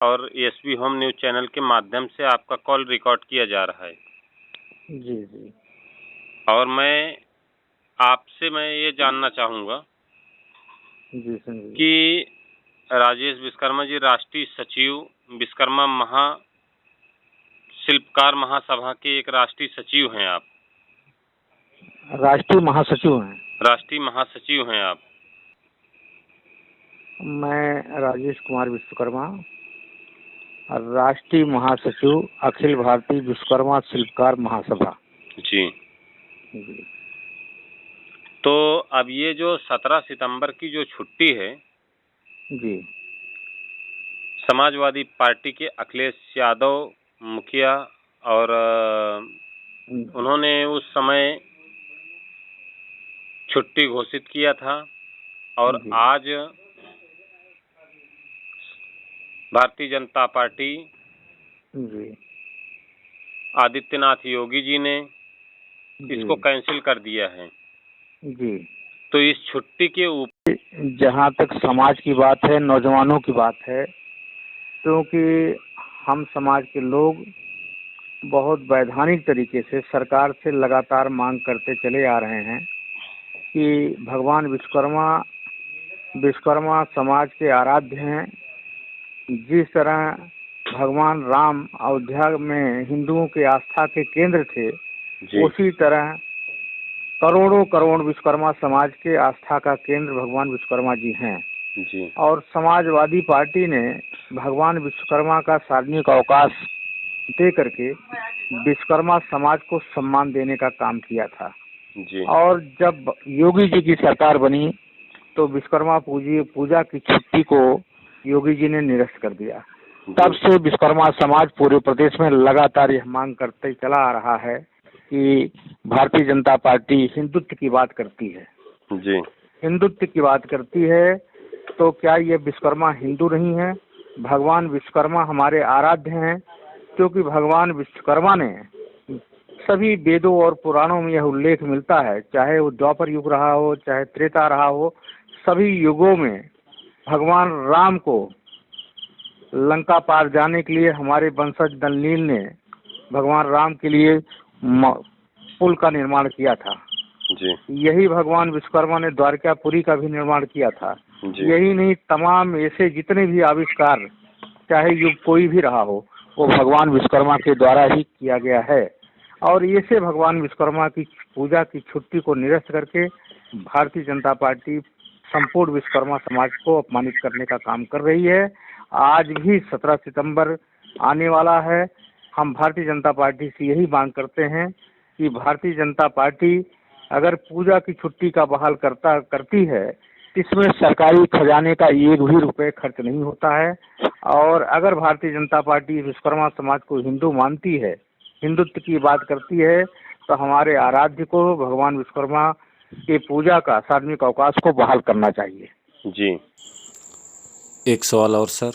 और SB home news channel के माध्यम से आपका कॉल रिकॉर्ड किया जा रहा है। जी जी। और मैं ये जानना चाहूँगा जी संजय जी। कि राजेश विश्वकर्मा जी राष्ट्रीय सचिव विश्वकर्मा शिल्पकार महासभा के एक राष्ट्रीय सचिव हैं आप। राष्ट्रीय महासचिव हैं। राष्ट्रीय महासचिव हैं आप। मैं राजेश कुमार विश्वकर्मा, राष्ट्रीय महासचिव अखिल भारतीय विश्वकर्मा शिल्पकार महासभा। जी। जी। तो अब ये जो 17 सितंबर की जो छुट्टी है, जी, समाजवादी पार्टी के अखिलेश यादव मुखिया और उन्होंने उस समय छुट्टी घोषित किया था और आज भारतीय जनता पार्टी जी, आदित्यनाथ योगी जी ने इसको कैंसिल कर दिया है। जी। तो इस छुट्टी के ऊपर जहाँ तक समाज की बात है, नौजवानों की बात है, क्योंकि हम समाज के लोग बहुत वैधानिक तरीके से सरकार से लगातार मांग करते चले आ रहे हैं कि भगवान विश्वकर्मा समाज के आराध्य हैं। जिस तरह भगवान राम अयोध्या में हिंदुओं के आस्था के केंद्र थे, उसी तरह करोड़ों करोड़ विश्वकर्मा समाज के आस्था का केंद्र भगवान विश्वकर्मा जी हैं। जी। और समाजवादी पार्टी ने भगवान विश्वकर्मा का सार्वजनिक अवकाश दे करके विश्वकर्मा समाज को सम्मान देने का काम किया था। जी। और जब योगी जी की सरकार बनी तो विश्वकर्मा पूजा की छुट्टी को योगी जी ने निरस्त कर दिया। तब से विश्वकर्मा समाज पूरे प्रदेश में लगातार यह मांग करते चला आ रहा है कि भारतीय जनता पार्टी हिंदुत्व की बात करती है। जी। हिंदुत्व की बात करती है तो क्या ये विश्वकर्मा हिंदू नहीं है? भगवान विश्वकर्मा हमारे आराध्य हैं, क्योंकि भगवान विश्वकर्मा ने सभी वेदों और पुराणों में यह उल्लेख मिलता है, चाहे वो द्वापर युग रहा हो, चाहे त्रेता रहा हो, सभी युगों में भगवान राम को लंका पार जाने के लिए हमारे वंशज दल नील ने भगवान राम के लिए पुल का निर्माण किया था। जी। यही भगवान विश्वकर्मा ने द्वारकापुरी का भी निर्माण किया था। यही नहीं, तमाम ऐसे जितने भी आविष्कार चाहे युग कोई भी रहा हो, वो भगवान विश्वकर्मा के द्वारा ही किया गया है। और ऐसे भगवान विश्वकर्मा की पूजा की छुट्टी को निरस्त करके भारतीय जनता पार्टी संपूर्ण विश्वकर्मा समाज को अपमानित करने का काम कर रही है। आज भी 17 सितंबर आने वाला है। हम भारतीय जनता पार्टी से यही मांग करते हैं कि भारतीय जनता पार्टी अगर पूजा की छुट्टी का बहाल करती है, इसमें सरकारी खजाने का एक भी रुपए खर्च नहीं होता है। और अगर भारतीय जनता पार्टी विश्वकर्मा समाज को हिंदू मानती है, हिंदुत्व की बात करती है, तो हमारे आराध्य को भगवान विश्वकर्मा के पूजा का सार्वजनिक अवकाश को बहाल करना चाहिए। जी। एक सवाल और सर,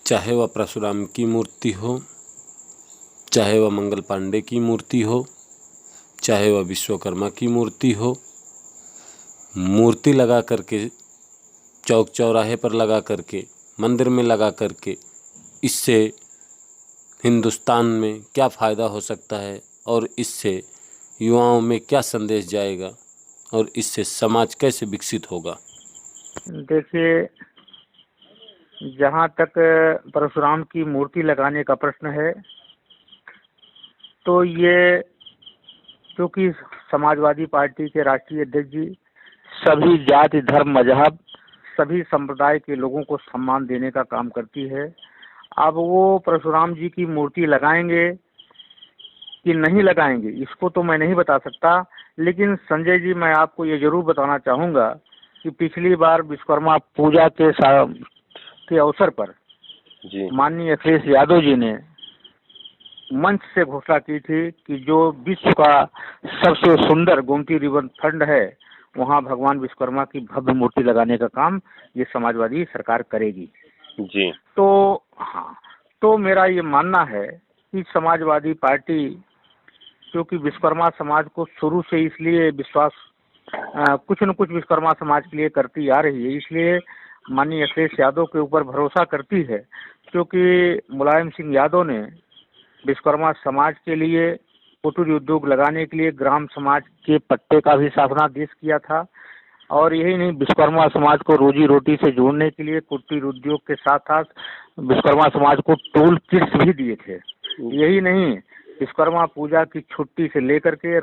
चाहे वह परशुराम की मूर्ति हो, चाहे वह मंगल पांडे की मूर्ति हो, चाहे वह विश्वकर्मा की मूर्ति हो, मूर्ति लगा करके चौक चौराहे पर लगा करके मंदिर में लगा करके इससे हिंदुस्तान में क्या फ़ायदा हो सकता है और इससे युवाओं में क्या संदेश जाएगा और इससे समाज कैसे विकसित होगा? देखिए, जहाँ तक परशुराम की मूर्ति लगाने का प्रश्न है, तो ये क्योंकि समाजवादी पार्टी के राष्ट्रीय अध्यक्ष जी सभी जाति धर्म मजहब सभी संप्रदाय के लोगों को सम्मान देने का काम करती है। अब वो परशुराम जी की मूर्ति लगाएंगे कि नहीं लगाएंगे, इसको तो मैं नहीं बता सकता। लेकिन संजय जी, मैं आपको ये जरूर बताना चाहूँगा कि पिछली बार विश्वकर्मा पूजा के अवसर पर माननीय अखिलेश यादव जी ने मंच से घोषणा की थी कि जो विश्व का सबसे सुंदर गोमती रिवर फ्रंट है, वहाँ भगवान विश्वकर्मा की भव्य मूर्ति लगाने का काम ये समाजवादी सरकार करेगी। जी। तो हाँ, तो मेरा ये मानना है कि समाजवादी पार्टी क्योंकि विश्वकर्मा समाज को शुरू से इसलिए विश्वास कुछ न कुछ विश्वकर्मा समाज के लिए करती आ रही है, इसलिए माननीय अखिलेश यादव के ऊपर भरोसा करती है, क्योंकि मुलायम सिंह यादव ने विश्वकर्मा समाज के लिए कुटीर उद्योग लगाने के लिए ग्राम समाज के पट्टे का भी शासनादेश किया था। और यही नहीं, विश्वकर्मा समाज को रोजी रोटी से जोड़ने के लिए कुटीर उद्योग के साथ साथ विश्वकर्मा समाज को टूल किट्स भी दिए थे। यही नहीं, विश्वकर्मा पूजा की छुट्टी से लेकर के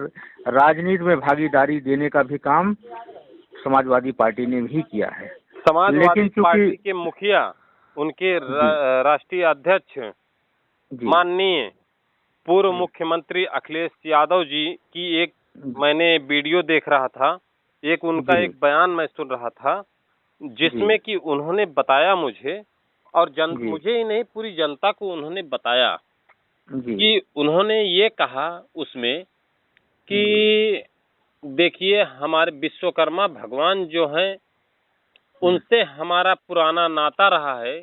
राजनीति में भागीदारी देने का भी काम समाजवादी पार्टी ने भी किया है। समाजवादी पार्टी के मुखिया, उनके राष्ट्रीय अध्यक्ष माननीय पूर्व मुख्यमंत्री अखिलेश यादव जी की एक मैंने वीडियो देख रहा था, एक उनका एक बयान मैं सुन रहा था, जिसमें कि उन्होंने बताया मुझे और मुझे ही नहीं पूरी जनता को उन्होंने बताया कि उन्होंने ये कहा उसमें कि देखिए हमारे विश्वकर्मा भगवान जो हैं उनसे हमारा पुराना नाता रहा है।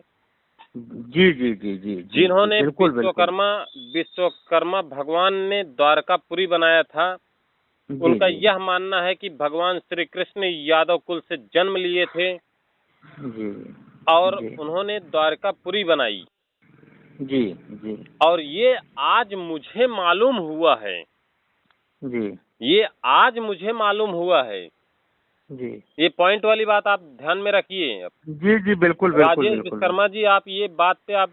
जी जी जी जी, जिन्होंने विश्वकर्मा भगवान ने द्वारकापुरी बनाया था, उनका यह मानना है कि भगवान श्री कृष्ण यादव कुल से जन्म लिए थे और उन्होंने द्वारकापुरी बनाई। जी जी। और ये आज मुझे मालूम हुआ है जी, ये आज मुझे मालूम हुआ है जी। ये पॉइंट वाली बात आप ध्यान में रखिए। जी जी, बिल्कुल राजेश विश्वकर्मा जी, आप ये बात पे आप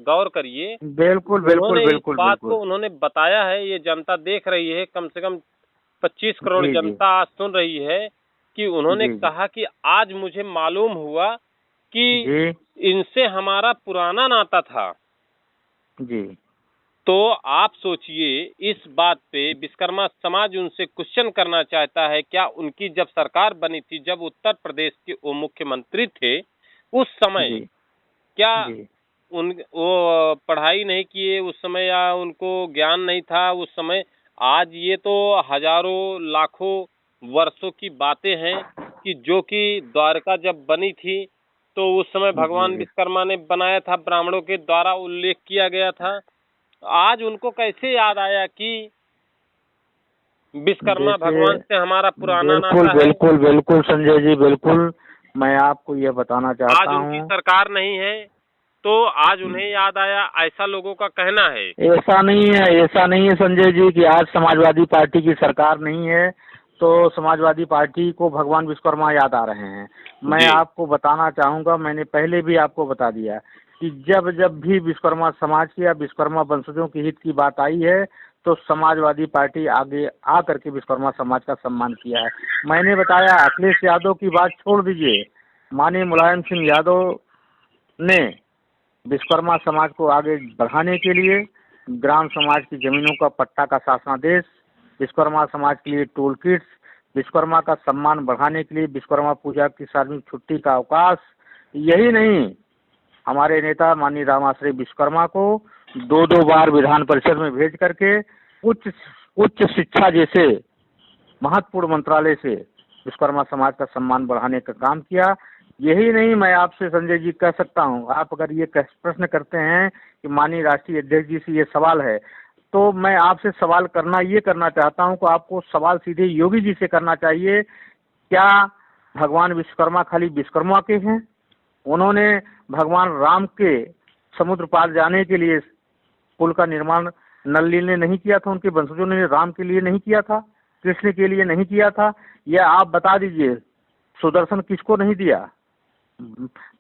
गौर करिए। बिल्कुल बिल्कुल बिल्कुल। बात को उन्होंने बताया है, ये जनता देख रही है, कम से कम 25 करोड़ जनता आज सुन रही है कि उन्होंने कहा कि आज मुझे मालूम हुआ कि इनसे हमारा पुराना नाता था। जी। तो आप सोचिए, इस बात पे विश्वकर्मा समाज उनसे क्वेश्चन करना चाहता है, क्या उनकी जब सरकार बनी थी, जब उत्तर प्रदेश के वो मुख्यमंत्री थे, उस समय क्या वो पढ़ाई नहीं किए उस समय, या उनको ज्ञान नहीं था उस समय? आज ये तो हजारों लाखों वर्षों की बातें हैं कि जो कि द्वारका जब बनी थी तो उस समय भगवान विश्वकर्मा ने बनाया था, ब्राह्मणों के द्वारा उल्लेख किया गया था। आज उनको कैसे याद आया कि विश्वकर्मा भगवान से हमारा पुराना नाता है? बिल्कुल बिल्कुल संजय जी, बिल्कुल। मैं आपको ये बताना चाहता हूँ, आज उनकी सरकार नहीं है तो आज उन्हें याद आया, ऐसा लोगों का कहना है। ऐसा नहीं है संजय जी कि आज समाजवादी पार्टी की सरकार नहीं है तो समाजवादी पार्टी को भगवान विश्वकर्मा याद आ रहे हैं। मैं आपको बताना चाहूँगा, मैंने पहले भी आपको बता दिया कि जब जब भी विश्वकर्मा समाज की या विश्वकर्मा वंशजों के हित की बात आई है तो समाजवादी पार्टी आगे आ करके विश्वकर्मा समाज का सम्मान किया है। मैंने बताया, अखिलेश यादव की बात छोड़ दीजिए, माननीय मुलायम सिंह यादव ने विश्वकर्मा समाज को आगे बढ़ाने के लिए ग्राम समाज की जमीनों का पट्टा का शासनादेश, विश्वकर्मा समाज के लिए टूल किट्स, विश्वकर्मा का सम्मान बढ़ाने के लिए विश्वकर्मा पूजा की सार्वजनिक छुट्टी का अवकाश, यही नहीं, हमारे नेता माननीय रामाश्रय विश्वकर्मा को 2-2 बार विधान परिषद में भेज करके उच्च शिक्षा जैसे महत्वपूर्ण मंत्रालय से विश्वकर्मा समाज का सम्मान बढ़ाने का काम किया। यही नहीं, मैं आपसे संजय जी कह सकता हूं, आप अगर ये प्रश्न करते हैं कि माननीय राष्ट्रीय अध्यक्ष जी से ये सवाल है, तो मैं आपसे सवाल करना चाहता हूं कि आपको सवाल सीधे योगी जी से करना चाहिए। क्या भगवान विश्वकर्मा खाली विश्वकर्मा के हैं? उन्होंने भगवान राम के समुद्र पार जाने के लिए पुल का निर्माण नल ने नहीं किया था, उनके वंशजों ने राम के लिए नहीं किया था, कृष्ण के लिए नहीं किया था? यह आप बता दीजिए, सुदर्शन किसको नहीं दिया?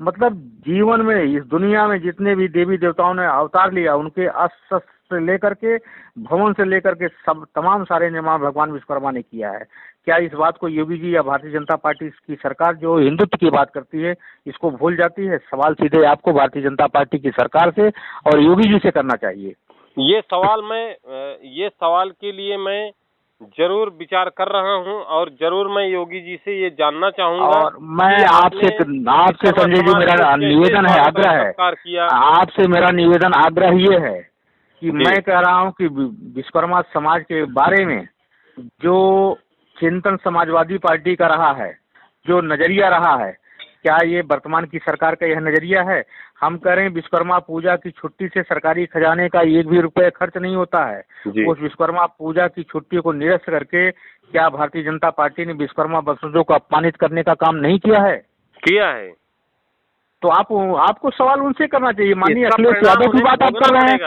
मतलब जीवन में, इस दुनिया में जितने भी देवी देवताओं ने अवतार लिया, उनके अस्त्र से लेकर के भवन से लेकर के सब तमाम सारे निर्माण भगवान विश्वकर्मा ने किया है। क्या इस बात को योगी जी या भारतीय जनता पार्टी की सरकार जो हिंदुत्व की बात करती है इसको भूल जाती है? सवाल सीधे आपको भारतीय जनता पार्टी की सरकार से और योगी जी से करना चाहिए। ये सवाल के लिए मैं जरूर विचार कर रहा हूं और जरूर मैं योगी जी से ये जानना चाहूंगा। और मैं आपसे संजय जी मेरा निवेदन है, आग्रह है, आपसे मेरा निवेदन आग्रह ये है कि मैं कह रहा हूं कि विश्वकर्मा समाज के बारे में जो चिंतन समाजवादी पार्टी का रहा है, जो नजरिया रहा है, क्या ये वर्तमान की सरकार का यह नजरिया है? हम कह रहे हैं विश्वकर्मा पूजा की छुट्टी से सरकारी खजाने का 1 भी रुपये खर्च नहीं होता है। उस विश्वकर्मा पूजा की छुट्टी को निरस्त करके क्या भारतीय जनता पार्टी ने विश्वकर्मा वंशजों को अपमानित करने का काम नहीं किया है? किया है। तो आपको सवाल उनसे करना चाहिए। माननीय अखिलेश यादव की बात आप कर रहे हैं।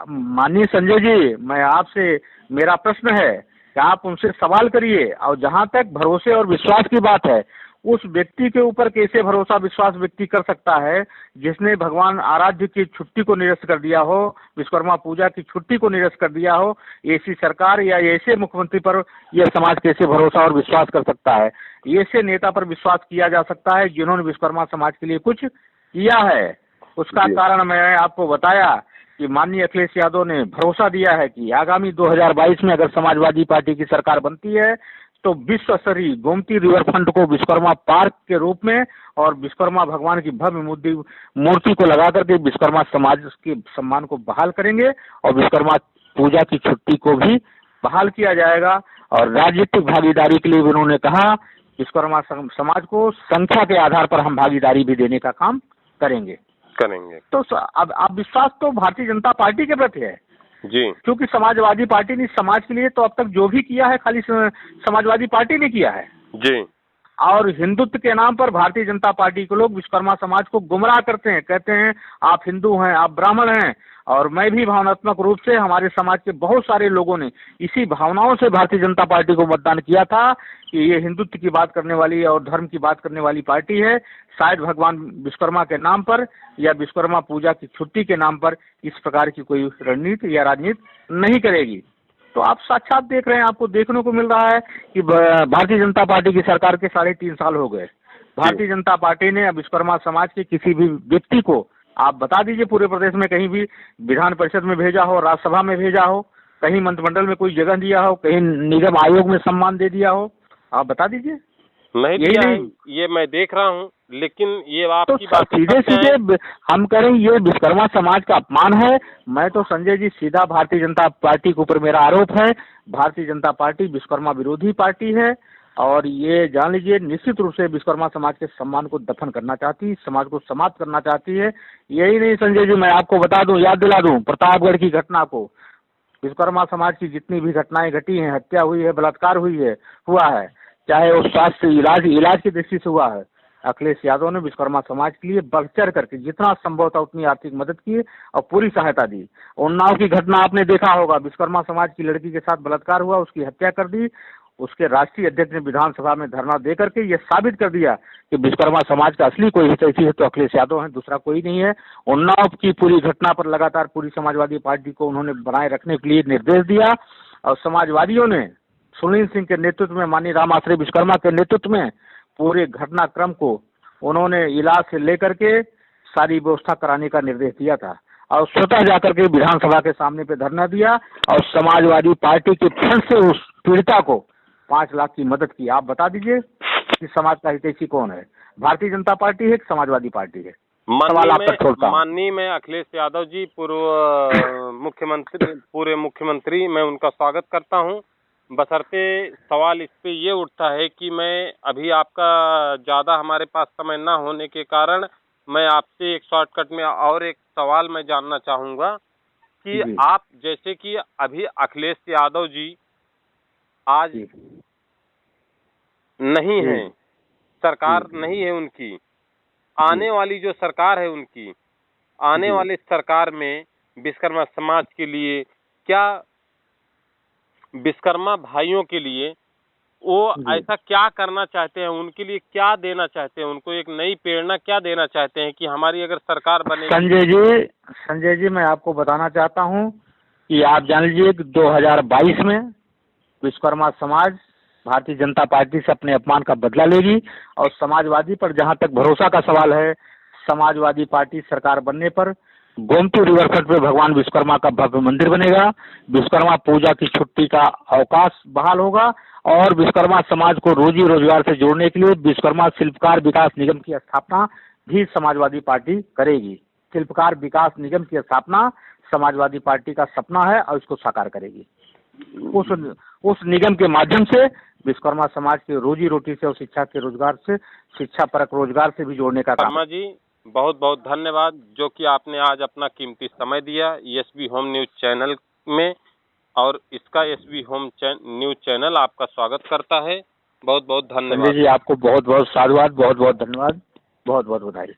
माननीय संजय जी, मैं आपसे, मेरा प्रश्न है कि आप उनसे सवाल करिए। और जहां तक भरोसे और विश्वास की बात है, उस व्यक्ति के ऊपर कैसे भरोसा विश्वास व्यक्ति कर सकता है जिसने भगवान आराध्य की छुट्टी को निरस्त कर दिया हो, विश्वकर्मा पूजा की छुट्टी को निरस्त कर दिया हो। ऐसी सरकार या ऐसे मुख्यमंत्री पर यह समाज कैसे भरोसा और विश्वास कर सकता है? ऐसे नेता पर विश्वास किया जा सकता है जिन्होंने विश्वकर्मा समाज के लिए कुछ किया है। उसका कारण मैं आपको बताया कि माननीय अखिलेश यादव ने भरोसा दिया है कि आगामी 2022 में अगर समाजवादी पार्टी की सरकार बनती है तो विश्व स्तरीय गोमती रिवर फ्रंट को विश्वकर्मा पार्क के रूप में और विश्वकर्मा भगवान की भव्य मूर्ति को लगा करके विश्वकर्मा समाज के सम्मान को बहाल करेंगे और विश्वकर्मा पूजा की छुट्टी को भी बहाल किया जाएगा। और राजनीतिक भागीदारी के लिए उन्होंने कहा विश्वकर्मा समाज को संख्या के आधार पर हम भागीदारी भी देने का काम करेंगे। तो अब विश्वास तो भारतीय जनता पार्टी के प्रति है जी, क्योंकि समाजवादी पार्टी ने समाज के लिए तो अब तक जो भी किया है खाली समाजवादी पार्टी ने किया है जी। और हिंदुत्व के नाम पर भारतीय जनता पार्टी के लोग विश्वकर्मा समाज को गुमराह करते हैं, कहते हैं आप हिंदू हैं, आप ब्राह्मण हैं। और मैं भी भावनात्मक रूप से, हमारे समाज के बहुत सारे लोगों ने इसी भावनाओं से भारतीय जनता पार्टी को मतदान किया था कि ये हिंदुत्व की बात करने वाली और धर्म की बात करने वाली पार्टी है, शायद भगवान विश्वकर्मा के नाम पर या विश्वकर्मा पूजा की छुट्टी के नाम पर इस प्रकार की कोई रणनीति या राजनीति नहीं करेगी। तो आप साक्षात देख रहे हैं, आपको देखने को मिल रहा है कि भारतीय जनता पार्टी की सरकार के 3.5 साल हो गए। भारतीय जनता पार्टी ने विश्वकर्मा समाज के किसी भी व्यक्ति को आप बता दीजिए पूरे प्रदेश में कहीं भी विधान परिषद में भेजा हो, राज्यसभा में भेजा हो, कहीं मंत्रिमंडल में कोई जगह दिया हो, कहीं निगम आयोग में सम्मान दे दिया हो, आप बता दीजिए। नहीं दिया है, ये मैं देख रहा हूँ, लेकिन ये आपकी बात सीधे हम कह रहे हैं ये विश्वकर्मा समाज का अपमान है। मैं तो संजय जी सीधा भारतीय जनता पार्टी के ऊपर मेरा आरोप है, भारतीय जनता पार्टी विश्वकर्मा विरोधी पार्टी है और ये जान लीजिए निश्चित रूप से विश्वकर्मा समाज के सम्मान को दफन करना चाहती है, समाज को समाप्त करना चाहती है। यही नहीं संजय जी, मैं आपको बता दूं, याद दिला दूं प्रतापगढ़ की घटना को। विश्वकर्मा समाज की जितनी भी घटनाएं घटी हैं, हत्या हुई है, बलात्कार हुआ है, चाहे वो स्वास्थ्य इलाज की दृष्टि से हुआ है, अखिलेश यादव ने विश्वकर्मा समाज के लिए बढ़ चढ़ करके जितना संभव था उतनी आर्थिक मदद की और पूरी सहायता दी। उन्नाव की घटना आपने देखा होगा, विश्वकर्मा समाज की लड़की के साथ बलात्कार हुआ, उसकी हत्या कर दी। उसके राष्ट्रीय अध्यक्ष ने विधानसभा में धरना दे करके ये साबित कर दिया कि विश्वकर्मा समाज का असली कोई हितैषी है तो अखिलेश यादव है, दूसरा कोई नहीं है। उन्नाव की पूरी घटना पर लगातार पूरी समाजवादी पार्टी को उन्होंने बनाए रखने के लिए निर्देश दिया और समाजवादियों ने सुनील सिंह के नेतृत्व में, माननीय राम आश्रय विश्वकर्मा के नेतृत्व में पूरे घटनाक्रम को उन्होंने इलाज से लेकर के सारी व्यवस्था कराने का निर्देश दिया था और स्वतः जाकर के विधानसभा के सामने पे धरना दिया और समाजवादी पार्टी के फंड से उस पीड़िता को 5 लाख की मदद की। आप बता दीजिए कि समाज का हितैषी कौन है, भारतीय जनता पार्टी है कि समाजवादी पार्टी है? माननीय मैं अखिलेश यादव जी पूरे मुख्यमंत्री मैं उनका स्वागत करता हूं। बशर्ते सवाल इस पे ये उठता है कि मैं अभी आपका ज़्यादा हमारे पास समय ना होने के कारण मैं आपसे एक शॉर्टकट में और एक सवाल मैं जानना चाहूँगा कि आप जैसे कि अभी अखिलेश यादव जी आज नहीं है, सरकार नहीं है उनकी, आने वाली जो सरकार है उनकी, आने वाली सरकार में विश्वकर्मा समाज के लिए क्या, विश्वकर्मा भाइयों के लिए वो ऐसा क्या करना चाहते हैं, उनके लिए क्या देना चाहते हैं, उनको एक नई प्रेरणा क्या देना चाहते हैं कि हमारी अगर सरकार बने? संजय जी मैं आपको बताना चाहता हूं कि आप जान लीजिए कि 2022 में विश्वकर्मा समाज भारतीय जनता पार्टी से अपने अपमान का बदला लेगी और समाजवादी पर जहां तक भरोसा का सवाल है, समाजवादी पार्टी सरकार बनने पर गोमती रिवरफ्रंट पे भगवान विश्वकर्मा का भव्य मंदिर बनेगा, विश्वकर्मा पूजा की छुट्टी का अवकाश बहाल होगा और विश्वकर्मा समाज को रोजी रोजगार से जोड़ने के लिए विश्वकर्मा शिल्पकार विकास निगम की स्थापना भी समाजवादी पार्टी करेगी। शिल्पकार विकास निगम की स्थापना समाजवादी पार्टी का सपना है और इसको साकार करेगी। उस निगम के माध्यम से विश्वकर्मा समाज के रोजी रोटी से और शिक्षा के रोजगार से, शिक्षा परक रोजगार से भी जोड़ने का काम। जी बहुत बहुत धन्यवाद जो कि आपने आज अपना कीमती समय दिया एसबी होम न्यूज चैनल में, और इसका एसबी होम न्यूज चैनल आपका स्वागत करता है। बहुत बहुत धन्यवाद जी, आपको बहुत बहुत साधुवाद, बहुत बहुत धन्यवाद। बहुत बहुत बधाई।